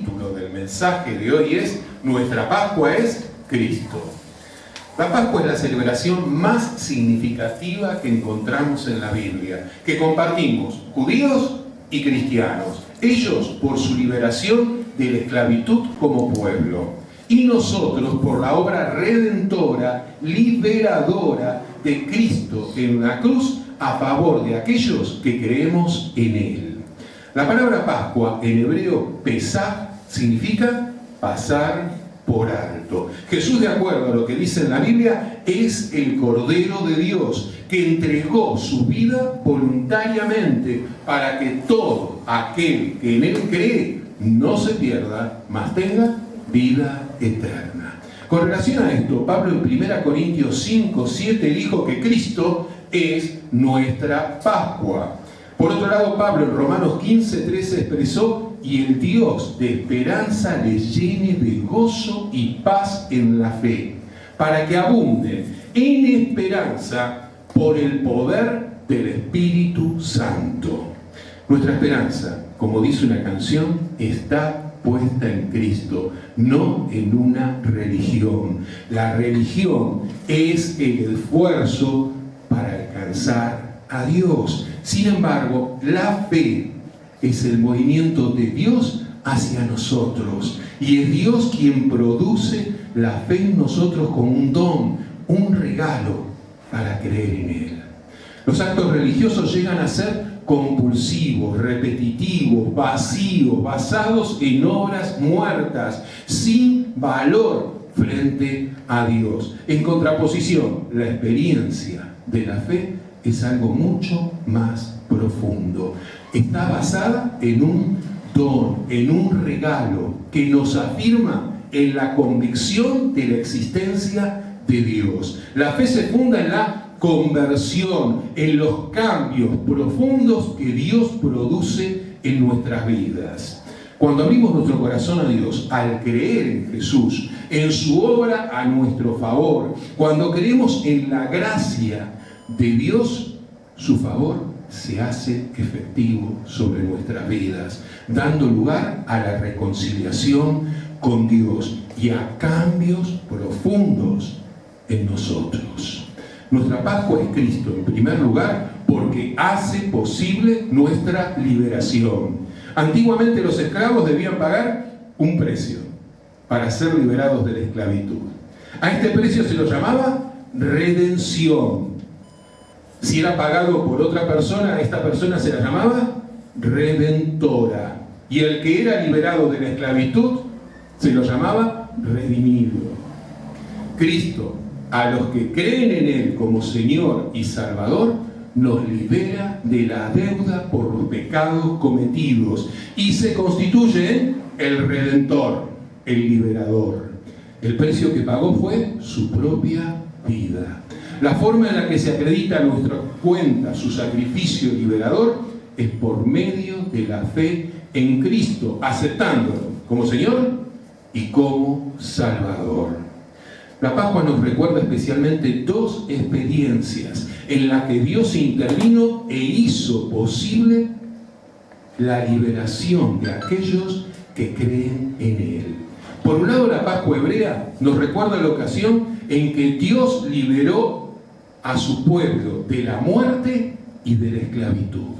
título del mensaje de hoy es Nuestra Pascua es Cristo. La Pascua es la celebración más significativa que encontramos en la Biblia, que compartimos judíos y cristianos, ellos por su liberación de la esclavitud como pueblo, y nosotros por la obra redentora, liberadora de Cristo en la cruz a favor de aquellos que creemos en Él. La palabra Pascua en hebreo, Pesaj, significa pasar por alto. Jesús, de acuerdo a lo que dice en la Biblia, es el Cordero de Dios que entregó su vida voluntariamente para que todo aquel que en Él cree no se pierda, mas tenga vida eterna. Con relación a esto, Pablo en 1 Corintios 5, 7 dijo que Cristo es nuestra Pascua. Por otro lado, Pablo en Romanos 15, 13 expresó: y el Dios de esperanza les llene de gozo y paz en la fe, para que abunden en esperanza por el poder del Espíritu Santo. Nuestra esperanza, como dice una canción, está puesta en Cristo, no en una religión. La religión es el esfuerzo para alcanzar a Dios. Sin embargo, la fe es el movimiento de Dios hacia nosotros. Y es Dios quien produce la fe en nosotros como un don, un regalo para creer en Él. Los actos religiosos llegan a ser compulsivos, repetitivos, vacíos, basados en obras muertas, sin valor frente a Dios. En contraposición, la experiencia de la fe es algo mucho más profundo. Está basada en un don, en un regalo que nos afirma en la convicción de la existencia de Dios. La fe se funda en la conversión, en los cambios profundos que Dios produce en nuestras vidas. Cuando abrimos nuestro corazón a Dios, al creer en Jesús, en su obra a nuestro favor, cuando creemos en la gracia de Dios, su favor se hace efectivo sobre nuestras vidas, dando lugar a la reconciliación con Dios y a cambios profundos en nosotros. Nuestra Pascua es Cristo, en primer lugar, porque hace posible nuestra liberación. Antiguamente los esclavos debían pagar un precio para ser liberados de la esclavitud. A este precio se lo llamaba redención. Si era pagado por otra persona, a esta persona se la llamaba redentora. Y el que era liberado de la esclavitud se lo llamaba redimido. Cristo, a los que creen en Él como Señor y Salvador, nos libera de la deuda por los pecados cometidos y se constituye en el Redentor, el liberador. El precio que pagó fue su propia vida. La forma en la que se acredita a nuestra cuenta su sacrificio liberador es por medio de la fe en Cristo, aceptándolo como Señor y como Salvador. La Pascua nos recuerda especialmente dos experiencias en las que Dios intervino e hizo posible la liberación de aquellos que creen en Él. Por un lado, la Pascua hebrea nos recuerda la ocasión en que Dios liberó a su pueblo de la muerte y de la esclavitud.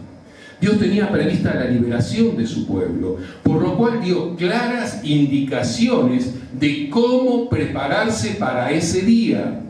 Dios tenía prevista la liberación de su pueblo, por lo cual dio claras indicaciones de cómo prepararse para ese día.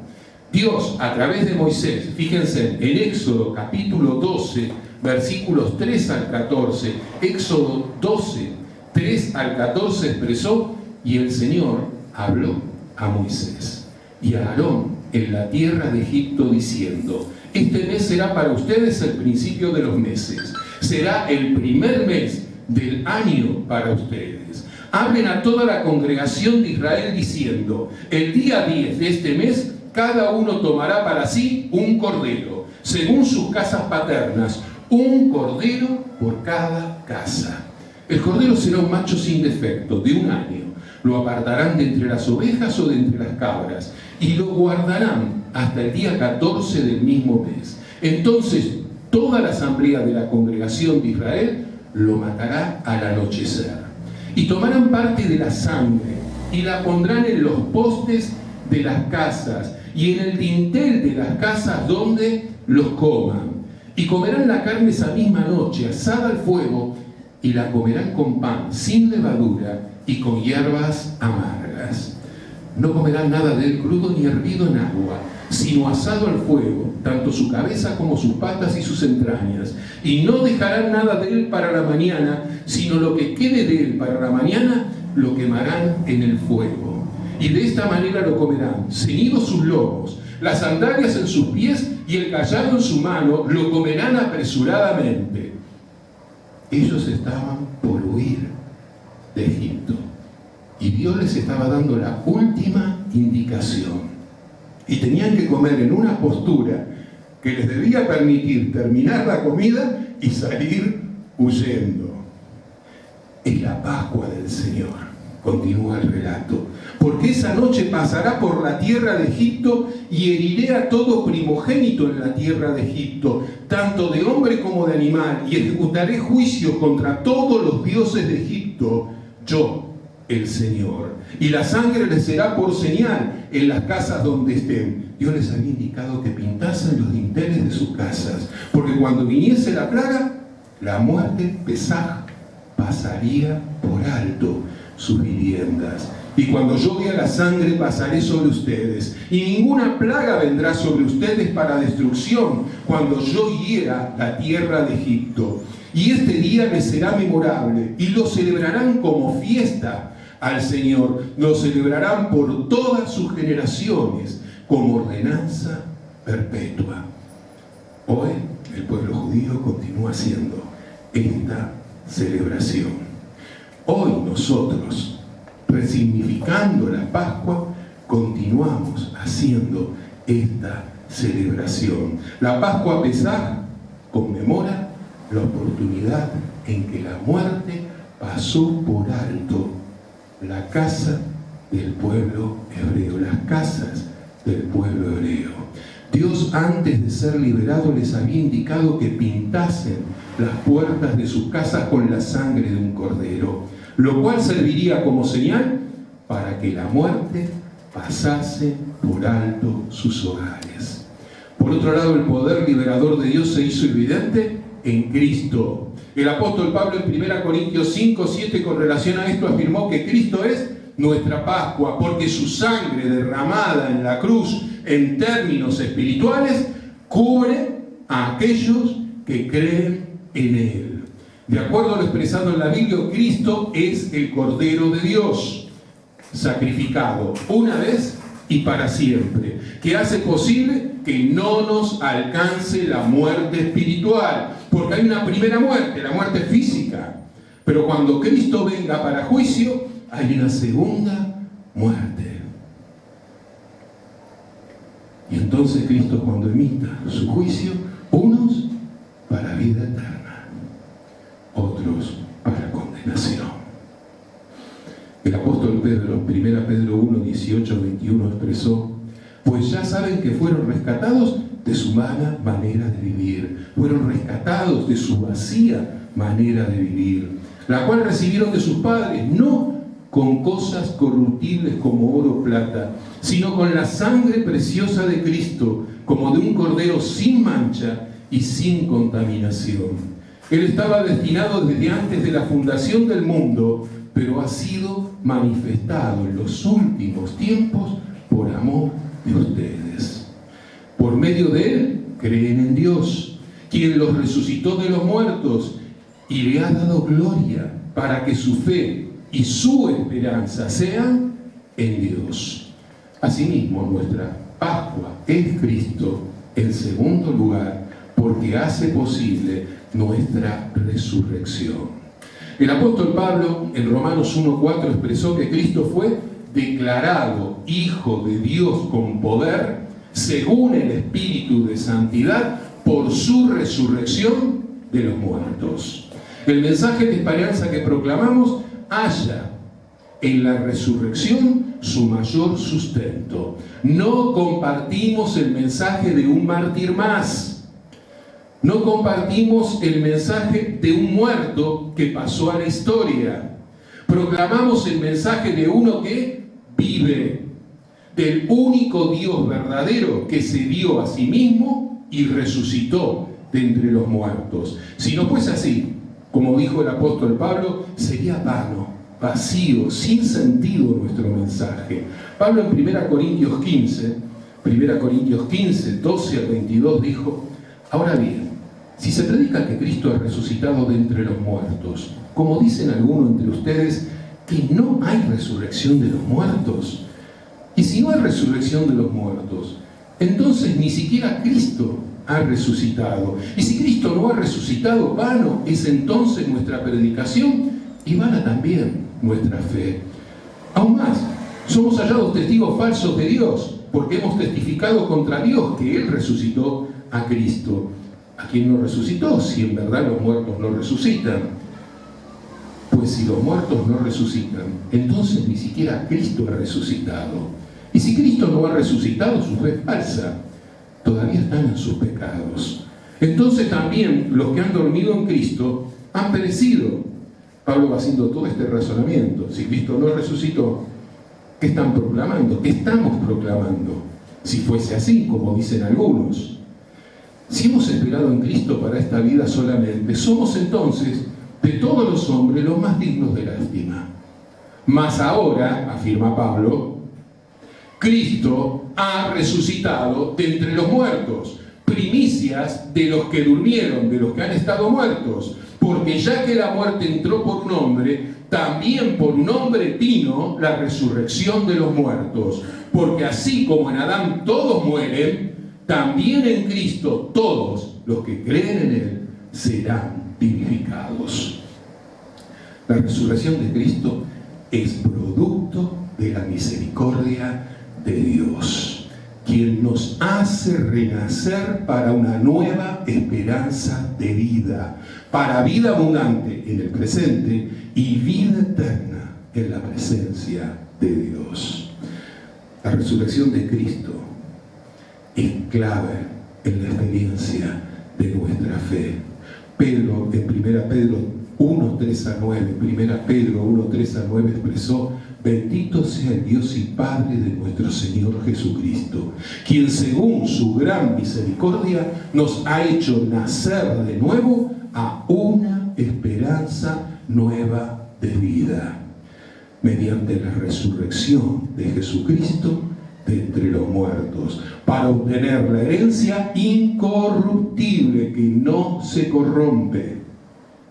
Dios, a través de Moisés, fíjense, en Éxodo capítulo 12, versículos 3 al 14, Éxodo 12, 3 al 14 expresó: y el Señor habló a Moisés y a Aarón en la tierra de Egipto diciendo: este mes será para ustedes el principio de los meses, será el primer mes del año para ustedes. Hablen a toda la congregación de Israel diciendo: el día 10 de este mes cada uno tomará para sí un cordero, según sus casas paternas, un cordero por cada casa. El cordero será un macho sin defecto, de 1 año. Lo apartarán de entre las ovejas o de entre las cabras, y lo guardarán hasta el día 14 del mismo mes. Entonces toda la asamblea de la congregación de Israel lo matará al anochecer. y tomarán parte de la sangre y la pondrán en los postes de las casas y en el dintel de las casas donde los coman. Y comerán la carne esa misma noche, asada al fuego, y la comerán con pan, sin levadura y con hierbas amargas. No comerán nada de él crudo ni hervido en agua, sino asado al fuego, tanto su cabeza como sus patas y sus entrañas. Y no dejarán nada de él para la mañana, sino lo que quede de él para la mañana, lo quemarán en el fuego. Y de esta manera lo comerán, ceñidos sus lomos, las sandalias en sus pies y el cayado en su mano, lo comerán apresuradamente. Ellos estaban por huir de Egipto y Dios les estaba dando la última indicación. Y tenían que comer en una postura que les debía permitir terminar la comida y salir huyendo. Es la Pascua del Señor. Continúa el relato. Porque esa noche pasará por la tierra de Egipto y heriré a todo primogénito en la tierra de Egipto, tanto de hombre como de animal, y ejecutaré juicio contra todos los dioses de Egipto, yo, el Señor. Y la sangre les será por señal en las casas donde estén. Dios les había indicado que pintasen los dinteles de sus casas, porque cuando viniese la plaga, la muerte, Pesaj, pasaría por alto sus viviendas. Y cuando yo vea la sangre, pasaré sobre ustedes, y ninguna plaga vendrá sobre ustedes para destrucción, cuando yo hiera la tierra de Egipto. Y este día les será memorable, y lo celebrarán como fiesta al Señor. Lo celebrarán por todas sus generaciones, como ordenanza perpetua. Hoy el pueblo judío continúa haciendo esta celebración. Hoy nosotros, resignificando la Pascua, continuamos haciendo esta celebración. La Pascua Pesaj conmemora la oportunidad en que la muerte pasó por alto la casa del pueblo hebreo, las casas del pueblo hebreo. Dios, antes de ser liberado, les había indicado que pintasen las puertas de sus casas con la sangre de un cordero, lo cual serviría como señal para que la muerte pasase por alto sus hogares. Por otro lado, el poder liberador de Dios se hizo evidente en Cristo. El apóstol Pablo en 1 Corintios 5:7 con relación a esto afirmó que Cristo es nuestra Pascua, porque su sangre derramada en la cruz en términos espirituales cubre a aquellos que creen en Él. De acuerdo a lo expresado en la Biblia, Cristo es el Cordero de Dios, sacrificado una vez y para siempre, que hace posible que no nos alcance la muerte espiritual, porque hay una primera muerte, la muerte física, pero cuando Cristo venga para juicio, hay una segunda muerte. Y entonces Cristo, cuando emita su juicio, unos para vida eterna, otros para condenación. El apóstol Pedro, 1 Pedro 1, 18, 21, expresó: pues ya saben que fueron rescatados de su mala manera de vivir, fueron rescatados de su vacía manera de vivir, la cual recibieron de sus padres, no con cosas corruptibles como oro o plata, sino con la sangre preciosa de Cristo, como de un cordero sin mancha y sin contaminación. Él estaba destinado desde antes de la fundación del mundo, pero ha sido manifestado en los últimos tiempos por amor de ustedes. Por medio de Él creen en Dios, quien los resucitó de los muertos y le ha dado gloria para que su fe y su esperanza sean en Dios. Asimismo, nuestra Pascua es Cristo en segundo lugar, porque hace posible nuestra resurrección. El apóstol Pablo en Romanos 1:4 expresó que Cristo fue declarado Hijo de Dios con poder, según el Espíritu de Santidad, por su resurrección de los muertos. El mensaje de esperanza que proclamamos halla en la resurrección su mayor sustento. No compartimos el mensaje de un mártir más. No compartimos el mensaje de un muerto que pasó a la historia. Proclamamos el mensaje de uno que vive, del único Dios verdadero que se dio a sí mismo y resucitó de entre los muertos. Si no fuese así, como dijo el apóstol Pablo, sería vano, vacío, sin sentido nuestro mensaje. Pablo en 1 Corintios 15, 12 al 22 dijo: ahora bien, si se predica que Cristo ha resucitado de entre los muertos, como dicen algunos entre ustedes, que no hay resurrección de los muertos. Y si no hay resurrección de los muertos, entonces ni siquiera Cristo ha resucitado. Y si Cristo no ha resucitado, vano es entonces nuestra predicación y vana también nuestra fe. Aún más, somos hallados testigos falsos de Dios, porque hemos testificado contra Dios que Él resucitó a Cristo. ¿A quién no resucitó? Si en verdad los muertos no resucitan. Pues si los muertos no resucitan, entonces ni siquiera Cristo ha resucitado. Y si Cristo no ha resucitado, su fe es falsa. Todavía están en sus pecados. Entonces también los que han dormido en Cristo han perecido. Pablo va haciendo todo este razonamiento. Si Cristo no resucitó, ¿qué están proclamando? ¿Qué estamos proclamando? Si fuese así, como dicen algunos. Si hemos esperado en Cristo para esta vida solamente, somos entonces, de todos los hombres, los más dignos de lástima. Mas ahora, afirma Pablo, Cristo ha resucitado de entre los muertos, primicias de los que durmieron, de los que han estado muertos. Porque ya que la muerte entró por un hombre, también por un hombre vino la resurrección de los muertos. Porque así como en Adán todos mueren, también en Cristo todos los que creen en Él serán vivificados. La resurrección de Cristo es producto de la misericordia de Dios, quien nos hace renacer para una nueva esperanza de vida, para vida abundante en el presente y vida eterna en la presencia de Dios. La resurrección de Cristo es clave en la experiencia de nuestra fe. Pedro, en 1 Pedro 1, 3 a 9, 1 Pedro 1, 3 a 9 expresó: bendito sea el Dios y Padre de nuestro Señor Jesucristo, quien según su gran misericordia nos ha hecho nacer de nuevo a una esperanza nueva de vida, mediante la resurrección de Jesucristo de entre los muertos, para obtener la herencia incorruptible que no se corrompe,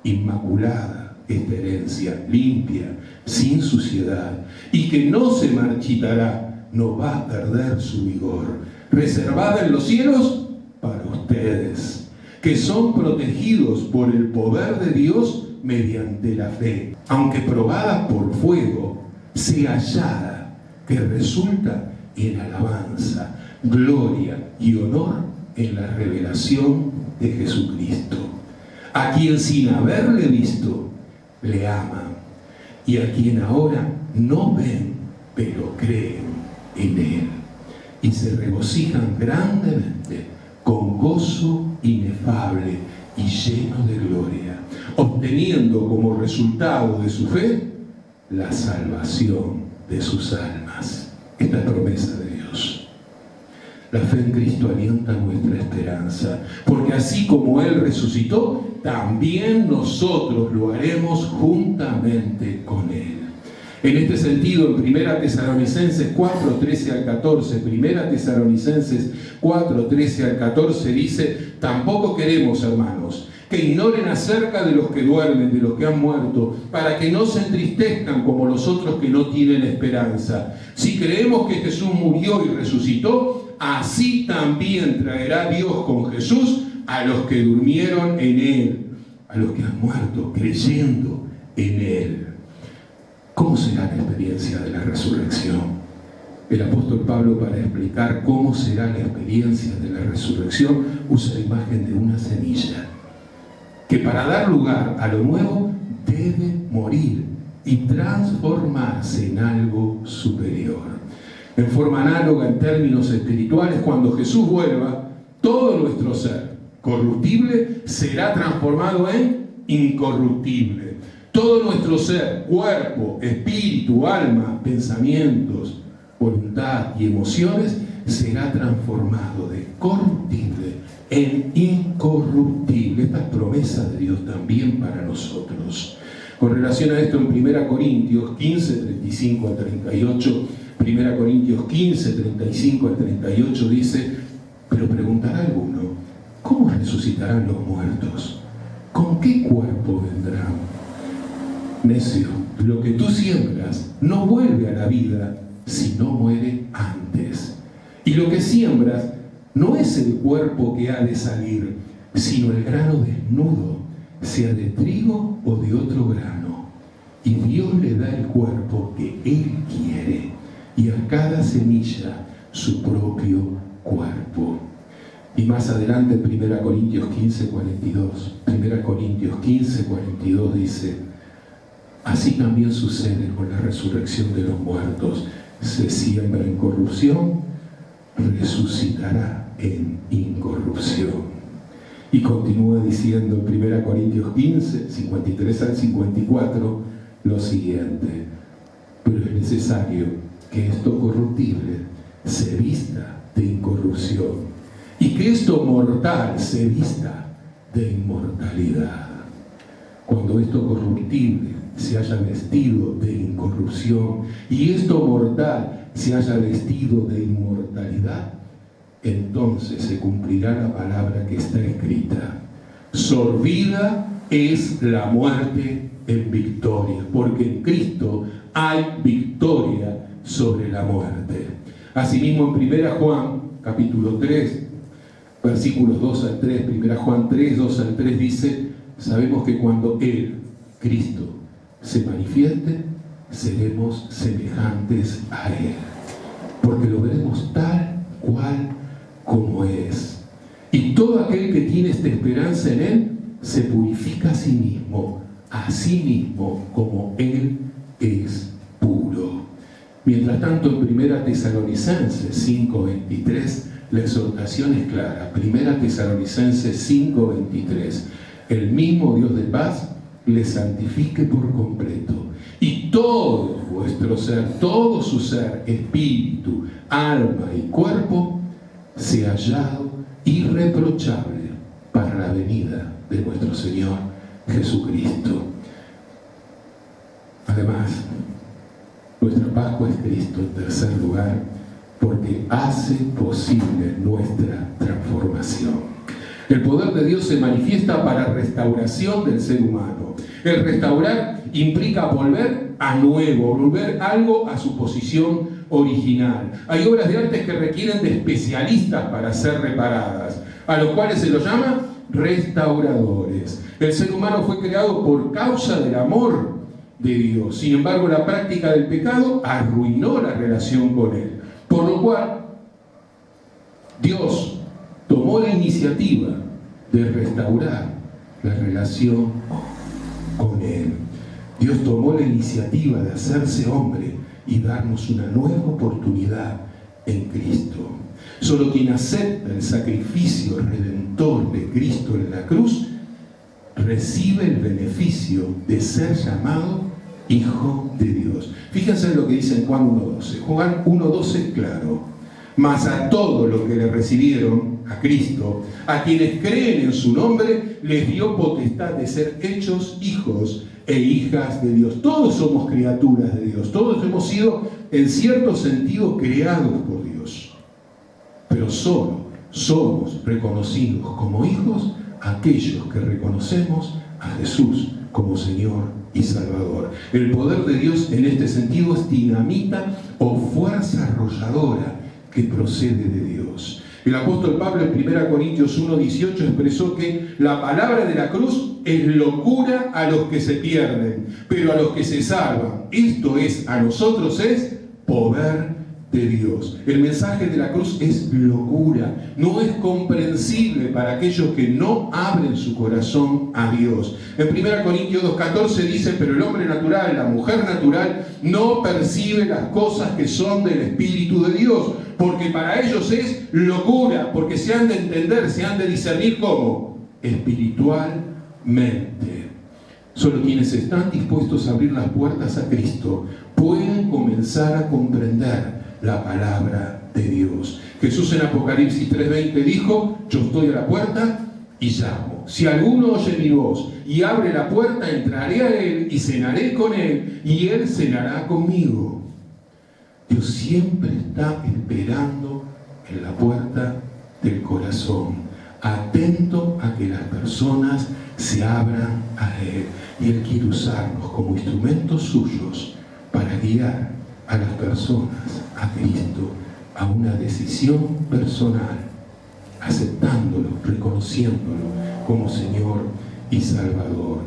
inmaculada esta herencia, limpia, sin suciedad, y que no se marchitará, no va a perder su vigor, reservada en los cielos para ustedes, que son protegidos por el poder de Dios mediante la fe, aunque probada por fuego, sea hallada, que resulta en alabanza, gloria y honor en la revelación de Jesucristo, a quien sin haberle visto le aman, y a quien ahora no ven, pero creen en Él, y se regocijan grandemente con gozo inefable y lleno de gloria, obteniendo como resultado de su fe la salvación de sus almas. Esta es promesa de Dios. La fe en Cristo alienta nuestra esperanza, porque así como Él resucitó, también nosotros lo haremos juntamente con Él. En este sentido, en 1 Tesalonicenses 4, 13 al 14, 1 Tesalonicenses 4, 13 al 14 dice: tampoco queremos, hermanos, que ignoren acerca de los que duermen, de los que han muerto, para que no se entristezcan como los otros que no tienen esperanza. Si creemos que Jesús murió y resucitó, así también traerá Dios con Jesús a los que durmieron en Él, a los que han muerto creyendo en Él. ¿Cómo será la experiencia de la resurrección? El apóstol Pablo, para explicar cómo será la experiencia de la resurrección, usa la imagen de una semilla, que para dar lugar a lo nuevo debe morir y transformarse en algo superior. En forma análoga, en términos espirituales, cuando Jesús vuelva, todo nuestro ser corruptible será transformado en incorruptible. Todo nuestro ser, cuerpo, espíritu, alma, pensamientos, voluntad y emociones será transformado de corruptible en incorruptible. Esta es promesa de Dios también para nosotros. Con relación a esto, en 1 Corintios 15, 35 al 38, 1 Corintios 15, 35 al 38 dice: pero preguntará alguno, ¿cómo resucitarán los muertos? ¿Con qué cuerpo vendrán? Necio, lo que tú siembras no vuelve a la vida, sino muere antes. Y lo que siembras no es el cuerpo que ha de salir, sino el grano desnudo, sea de trigo o de otro grano. Y Dios le da el cuerpo que Él quiere, y a cada semilla su propio cuerpo. Y más adelante en 1 Corintios 15, 42, 1 Corintios 15, 42 dice: así también sucede con la resurrección de los muertos. Se siembra en corrupción, resucitará en incorrupción. Y continúa diciendo en 1 Corintios 15, 53 al 54, lo siguiente: pero es necesario que esto corruptible se vista de incorrupción y que esto mortal se vista de inmortalidad. Cuando esto corruptible se haya vestido de incorrupción y esto mortal se haya vestido de inmortalidad, entonces se cumplirá la palabra que está escrita: sorbida es la muerte en victoria, porque en Cristo hay victoria sobre la muerte. Asimismo, en 1 Juan, capítulo 3, versículos 2 al 3, 1 Juan 3, 2 al 3 dice: sabemos que cuando Él, Cristo, se manifieste, seremos semejantes a Él, porque lo veremos tal cual como es. Y todo aquel que tiene esta esperanza en Él se purifica a sí mismo como Él es puro. Mientras tanto, en 1 Tesalonicenses 5:23, la exhortación es clara. 1 Tesalonicenses 5:23: el mismo Dios de paz le santifique por completo, y todo vuestro ser, todo su ser, espíritu, alma y cuerpo, sea hallado irreprochable para la venida de nuestro Señor Jesucristo. Además, nuestra Pascua es Cristo, en tercer lugar, porque hace posible nuestra transformación. El poder de Dios se manifiesta para restauración del ser humano. El restaurar implica volver a nuevo, volver algo a su posición original. Hay obras de arte que requieren de especialistas para ser reparadas, a los cuales se los llama restauradores. El ser humano fue creado por causa del amor de Dios. Sin embargo, la práctica del pecado arruinó la relación con Él. Por lo cual, Dios tomó la iniciativa de restaurar la relación con Él. Dios tomó la iniciativa de hacerse hombre y darnos una nueva oportunidad en Cristo. Solo quien acepta el sacrificio redentor de Cristo en la cruz recibe el beneficio de ser llamado Hijo de Dios. Fíjense en lo que dice en Juan 1:12. Juan 1:12 es claro: mas a todos los que le recibieron, a Cristo, a quienes creen en su nombre, les dio potestad de ser hechos hijos e hijas de Dios. Todos somos criaturas de Dios, todos hemos sido en cierto sentido creados por Dios, pero solo somos reconocidos como hijos aquellos que reconocemos a Jesús como Señor y Salvador. El poder de Dios en este sentido es dinamita o fuerza arrolladora que procede de Dios. El apóstol Pablo en 1 Corintios 1:18 expresó que la palabra de la cruz es locura a los que se pierden, pero a los que se salvan, esto es, a nosotros, es poder de Dios. El mensaje de la cruz es locura, no es comprensible para aquellos que no abren su corazón a Dios. En 1 Corintios 2:14 dice: pero el hombre natural, la mujer natural, no percibe las cosas que son del Espíritu de Dios, porque para ellos es locura, porque se han de entender, se han de discernir como espiritualmente. Solo quienes están dispuestos a abrir las puertas a Cristo pueden comenzar a comprender la palabra de Dios. Jesús en Apocalipsis 3:20 dijo: yo estoy a la puerta y llamo. Si alguno oye mi voz y abre la puerta, entraré a él y cenaré con él y él cenará conmigo. Dios siempre está esperando en la puerta del corazón, atento a que las personas se abran a Él. Y Él quiere usarnos como instrumentos suyos para guiar a las personas a Cristo, a una decisión personal, aceptándolo, reconociéndolo como Señor y Salvador.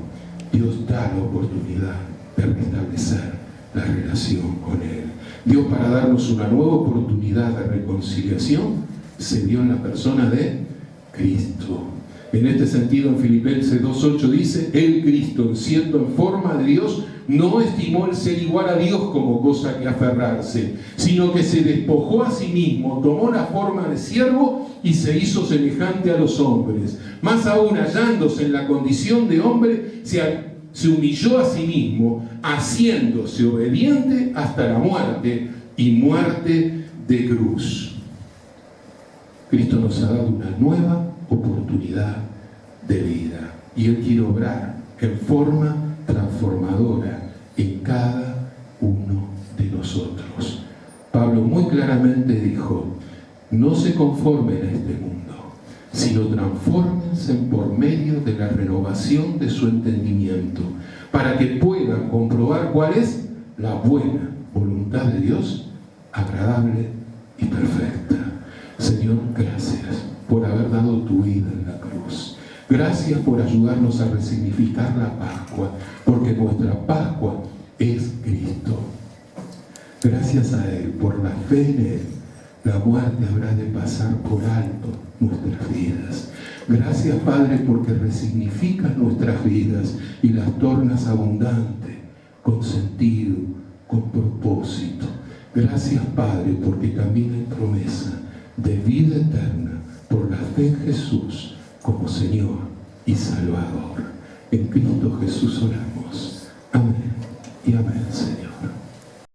Dios da la oportunidad de restablecer la relación con Él. Dios, para darnos una nueva oportunidad de reconciliación, se dio en la persona de Cristo. En este sentido, en Filipenses 2:8 dice: el Cristo, siendo en forma de Dios, no estimó el ser igual a Dios como cosa que aferrarse, sino que se despojó a sí mismo, tomó la forma de siervo y se hizo semejante a los hombres. Más aún, hallándose en la condición de hombre, se humilló a sí mismo, haciéndose obediente hasta la muerte, y muerte de cruz. Cristo nos ha dado una nueva oportunidad de vida, y Él quiere obrar en forma transformadora en cada uno de nosotros. Pablo muy claramente dijo: no se conformen a este mundo, sino transfórmense por medio de la renovación de su entendimiento, para que puedan comprobar cuál es la buena voluntad de Dios, agradable y perfecta. Señor, gracias por haber dado tu vida en la cruz. Gracias por ayudarnos a resignificar la Pascua, porque nuestra Pascua es Cristo. Gracias a Él, por la fe en Él, la muerte habrá de pasar por alto nuestras vidas. Gracias, Padre, porque resignificas nuestras vidas y las tornas abundantes, con sentido, con propósito. Gracias, Padre, porque también hay promesa de vida eterna por la fe en Jesús como Señor y Salvador. En Cristo Jesús oramos. Amén y amén, Señor.